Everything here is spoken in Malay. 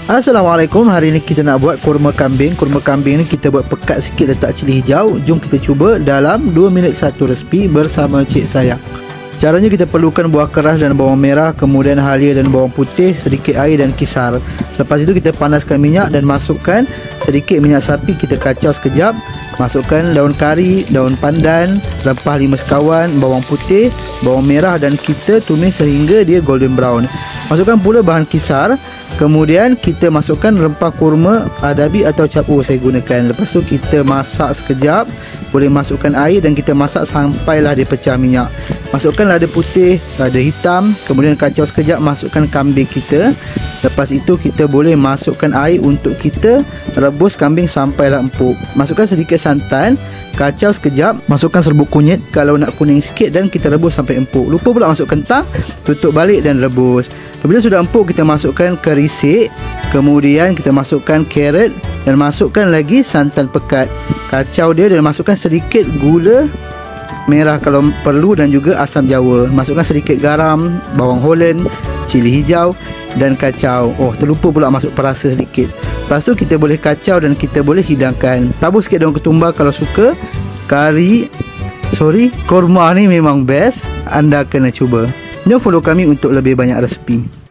Assalamualaikum. Hari ni kita nak buat kurma kambing. Kurma kambing ni kita buat pekat sikit, letak cili hijau. Jom kita cuba dalam 2 minit satu resipi bersama Cik Sayang. Caranya, kita perlukan buah keras dan bawang merah, kemudian halia dan bawang putih, sedikit air dan kisar. Lepas itu kita panaskan minyak dan masukkan sedikit minyak sapi. Kita kacau sekejap. Masukkan daun kari, daun pandan, rempah 5 sekawan, bawang putih, bawang merah dan kita tumis sehingga dia golden brown. Masukkan pula bahan kisar. Kemudian kita masukkan rempah kurma adabi atau cap saya gunakan. Lepas tu kita masak sekejap. Boleh masukkan air dan kita masak sampailah dia pecah minyak. Masukkan lada putih, lada hitam. Kemudian kacau sekejap, masukkan kambing kita. Lepas itu kita boleh masukkan air untuk kita rebus kambing sampailah empuk. Masukkan sedikit santan. Kacau sekejap, masukkan serbuk kunyit kalau nak kuning sikit dan kita rebus sampai empuk. Lupa pula masuk kentang, tutup balik dan rebus. Apabila sudah empuk, kita masukkan kerisik. Kemudian kita masukkan carrot dan masukkan lagi santan pekat. Kacau dia dan masukkan sedikit gula merah kalau perlu dan juga asam jawa. Masukkan sedikit garam, bawang holland, cili hijau dan kacau. Oh, terlupa pula masuk perasa sedikit. Lepas tu kita boleh kacau dan kita boleh hidangkan. Tabur sikit daun ketumbar kalau suka. Kurma ni memang best. Anda kena cuba. Jom follow kami untuk lebih banyak resipi.